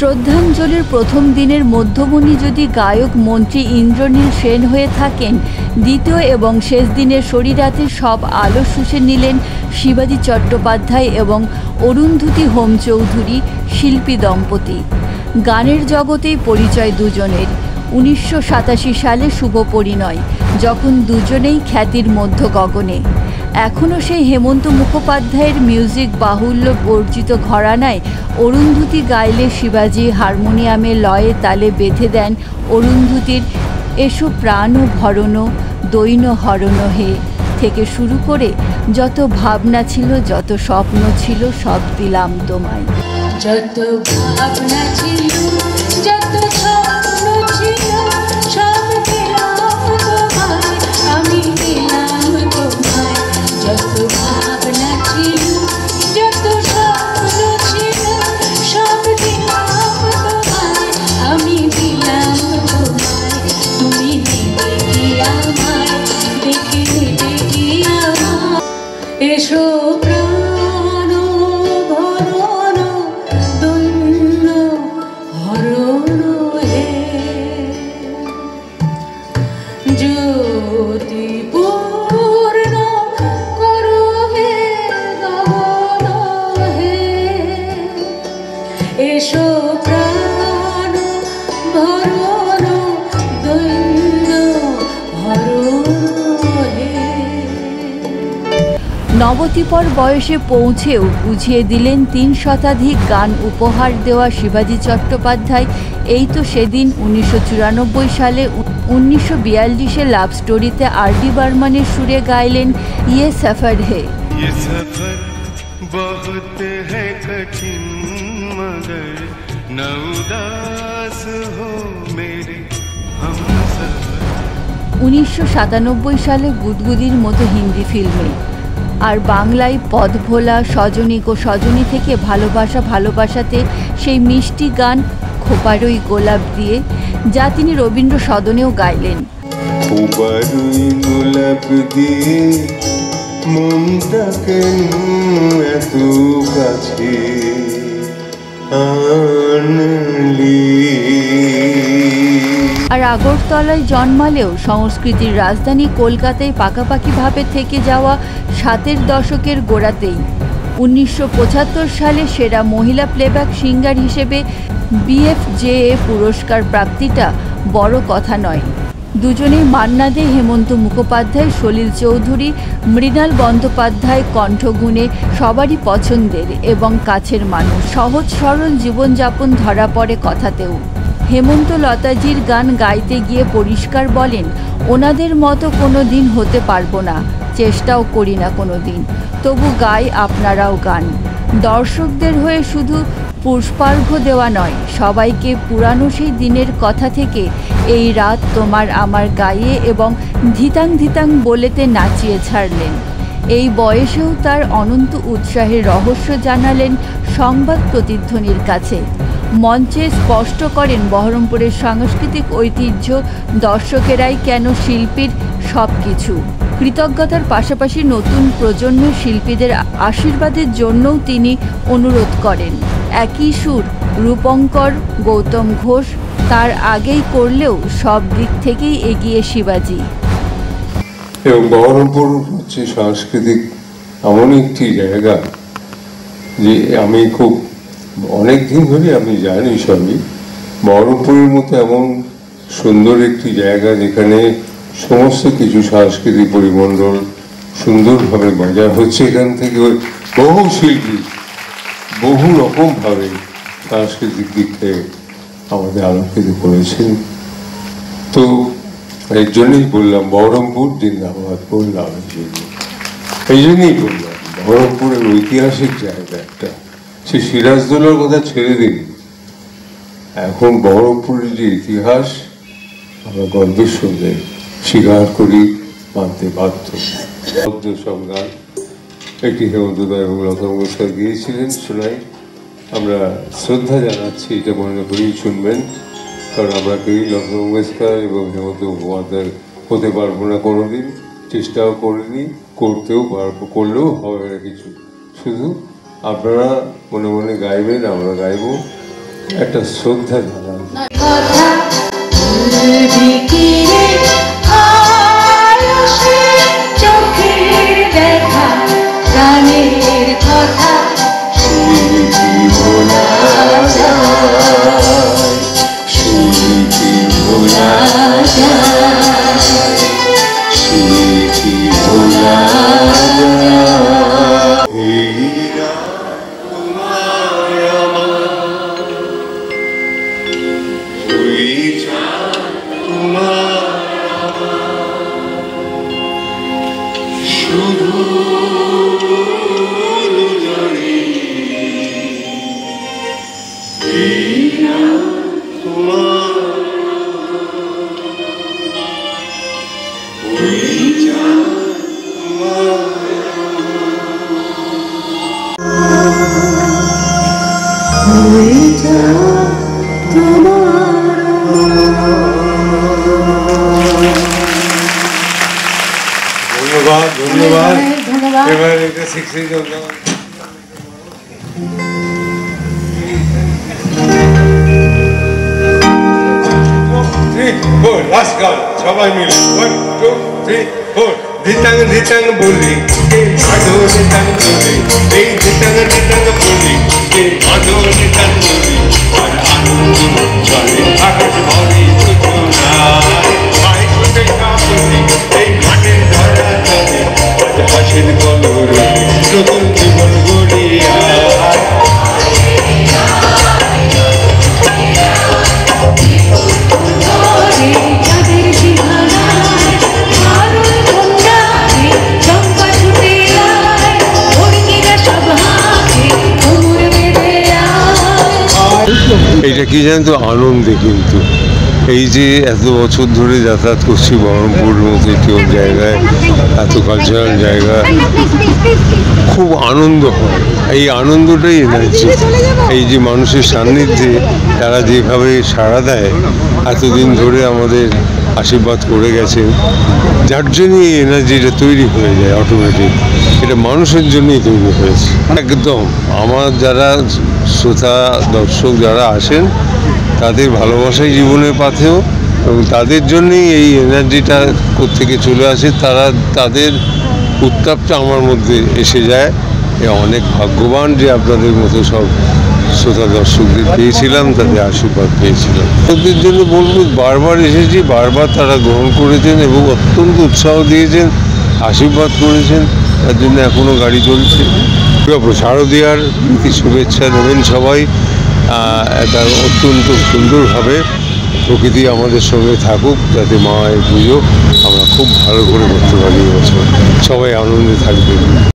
শ্রদ্ধাঞ্জলির প্রথম দিনের মধ্যমণি যদি গায়ক মন্ত্রী ইন্দ্রনীল সেন হয়ে থাকেন, দ্বিতীয় এবং শেষ দিনের শরীরাতে সব আলো শুষে নিলেন শিবাজি চট্টোপাধ্যায় এবং অরুন্ধতী হোম চৌধুরী শিল্পী দম্পতি। গানের জগতেই পরিচয় দুজনের। 1987 সালে শুভ পরিণয়, যখন দুজনেই খ্যাতির মধ্য গগনে। এখনও সেই হেমন্ত মুখোপাধ্যায়ের মিউজিক বাহুল্য বর্জিত ঘরানায় অরুন্ধতী গাইলে শিবাজি হারমোনিয়ামে লয়ে তালে বেঁধে দেন অরুন্ধতীর এসো প্রাণ ভরণ দৈন হরণ হে থেকে শুরু করে যত ভাবনা ছিল, যত স্বপ্ন ছিল, সব দিলাম তোমায়। যত ভাবনা ছিল, যত স্বপ্ন ছিল, সব দিলাম তোমায়, আমি দিলাম তোমায়। যত ভাবনা ছিল, যত স্বপ্ন ছিল, সব দিলাম তোমায়, আমি দিলাম তোমায়। তুমি নেবে কি আমায়, দেখে নেবে কি আমায়। এসো প্রাণ ভরণ দৈন্য হরণ হে, জ্যোতি পূর্ণ করো হে গগন হে। এসো প্রাণ ভরণ দৈন্য হরণ হে। নবতিপর বয়সে পৌঁছেও বুঝিয়ে দিলেন 3 শতাধিক গান উপহার দেওয়া শিবাজি চট্টোপাধ্যায়। এই তো সেদিন 1994 সালে 1942-এ লাভ স্টোরিতে আর.ডি. বর্মনের সুরে গাইলেন ইয়ে সফর হে। ये सफर बहुत है कठिन, मगर न उदास हो मेरे हमसफर। 1997 সালে গুদগুদির মতো হিন্দি ফিল্মে, আর বাংলায় পদভোলা, সজনী গো সজনী থেকে ভালোবাসা ভালোবাসাতে সেই মিষ্টি গান খোপারই গোলাপ দিয়ে, যা তিনি রবীন্দ্র সদনেও গাইলেন। খোপারই গোলাপ দিয়ে মনটা কেন এত কাছে আনলি। আর আগরতলায় জন্মালেও সংস্কৃতির রাজধানী কলকাতায় পাকাপাকিভাবে থেকে যাওয়া 7-এর দশকের গোড়াতেই 1975 সালে সেরা মহিলা প্লেব্যাক সিঙ্গার হিসেবে BFJA পুরস্কার প্রাপ্তিটা বড় কথা নয়। দুজনেই মান্না দে, হেমন্ত মুখোপাধ্যায়, সলিল চৌধুরী, মৃণাল বন্দ্যোপাধ্যায় কণ্ঠগুণে সবারই পছন্দের এবং কাছের মানুষ। সহজ সরল জীবনযাপন ধরা পড়ে কথাতেও। হেমন্ত লতাজির গান গাইতে গিয়ে পরিষ্কার বলেন, ওনাদের মতো কোনো দিন হতে পারবো না, চেষ্টাও করি না কোনো দিন, তবু গাই আপনারাও গান। দর্শকদের হয়ে শুধু পুষ্পার্ঘ্য দেওয়া নয়, সবাইকে পুরানো সেই দিনের কথা থেকে এই রাত তোমার আমার গাইয়ে এবং ধিতাং ধিতাং বলেতে নাচিয়ে ছাড়লেন। এই বয়সেও তার অনন্ত উৎসাহের রহস্য জানালেন সংবাদ প্রতিধ্বনির কাছে। মঞ্চে স্পষ্ট করেন বহরমপুরের সাংস্কৃতিক ঐতিহ্য, দর্শকেরাই কেন শিল্পীর সব কিছু। কৃতজ্ঞতার পাশাপাশি নতুন প্রজন্মের শিল্পীদের আশীর্বাদের জন্যও তিনি অনুরোধ করেন। একই সুর রূপঙ্কর, গৌতম ঘোষ তার আগেই করলেও সব দিক থেকেই এগিয়ে শিবাজি। এবং বহরমপুর হচ্ছে সাংস্কৃতিক এমন একটি জায়গা যে আমি খুব অনেক দিন ধরে আমি জানি সবই। বহরমপুরের মতো এমন সুন্দর একটি জায়গা যেখানে সমস্ত কিছু সাংস্কৃতিক পরিমণ্ডল সুন্দরভাবে বজায় হচ্ছে। এখান থেকে বহু শিল্পী বহু রকমভাবে সাংস্কৃতিক দিক থেকে আমাদের আলোকিত করেছেন। তো এর জন্যই বললাম বহরমপুর জিন্দাবাদ, বললাম এই জন্যই বললাম বহরমপুরের ঐতিহাসিক জায়গা একটা। সে সিরাজদৌলার কথা ছেড়ে দিন, এখন বহরমপুরের যে ইতিহাস আমরা গর্বের সঙ্গে স্বীকার করি, মানতে বাধ্য। সব গান একটি হেমন্তদা এবং লতা মঙ্গেশকর গিয়েছিলেন, শোনাই। আমরা শ্রদ্ধা জানাচ্ছি, এটা মনে করেই শুনবেন, কারণ আমরা কেউই লতা মঙ্গেশকর এবং হেমন্ত মুখোপাধ্যায় হতে পারবো না কোনোদিন, চেষ্টাও করিনি, করলেও হবে না কিছু। শুধু আপনারা মনে মনে গাইবেন, আমরা গাইব, একটা শ্রদ্ধা জানান। কথা বিকিরে আয়সে চোখের দেখা প্রাণের কথা স্মৃতি ভোলা যায়, স্মৃতি ভোলা যায়, স্মৃতি ভোলা যায়। এই রাত তোমার আমার, ওই চাঁদ তোমার আমার, শুধু দুজনে এই রাত তোমার, ওই চাঁদ তোমার। ধন্যবাদ ধন্যবাদ। ধন্যবাদ। এবার এটা শিখছি লাস্ট গান সবাই মিলে 1 2 3 4 ধিতাং ধিতাং বলি আদো ধিতাং বলি, এই ধিতাং ধিতাং বলি আদো ধিতাং বলি, আর আনন্দ চলে আকাশ ভরে সূচনায়, ভাই কোথায় কাপড়ি এই ঘাটের ধরা চলে, আজ হাসির কলরে নতুন জীবন গড়িয়া। এইটা কি জানেন তো, আনন্দে। কিন্তু এই যে এত বছর ধরে যাতায়াত করছি বহরমপুর মতো একটি জায়গায়, এত কালচারাল জায়গা, খুব আনন্দ হয়। এই আনন্দটাই এনার্জি। এই যে মানুষের সান্নিধ্যে তারা যেভাবে সাড়া দেয়, এতদিন ধরে আমাদের আশীর্বাদ করে গেছেন, যার জন্য এই এনার্জিটা তৈরি হয়ে যায় অটোমেটিক। এটা মানুষের জন্যই তৈরি হয়েছে একদম। আমার যারা শ্রোতা দর্শক যারা আসেন, তাদের ভালোবাসাই জীবনের পাথেও, এবং তাদের জন্যই এই এনার্জিটা কোত্থেকে চলে আসে। তাদের উত্তাপটা আমার মধ্যে এসে যায়। অনেক ভাগ্যবান যে আপনাদের মতো সব শ্রোতা দর্শকদের পেয়েছিলাম, তাদের আশীর্বাদ পেয়েছিলাম। ওদের জন্য বলবো, বারবার এসেছি, বারবার তারা গ্রহণ করেছেন এবং অত্যন্ত উৎসাহ দিয়েছেন, আশীর্বাদ করেছেন। তার জন্য এখনও গাড়ি চলছে। শারদীয়ার শুভেচ্ছা নেবেন সবাই। এটা অত্যন্ত সুন্দরভাবে প্রকৃতি আমাদের সঙ্গে থাকুক, যাতে মায়ের পুজো আমরা খুব ভালো করে করতে পারি। এবছর সবাই আনন্দে থাকবেন।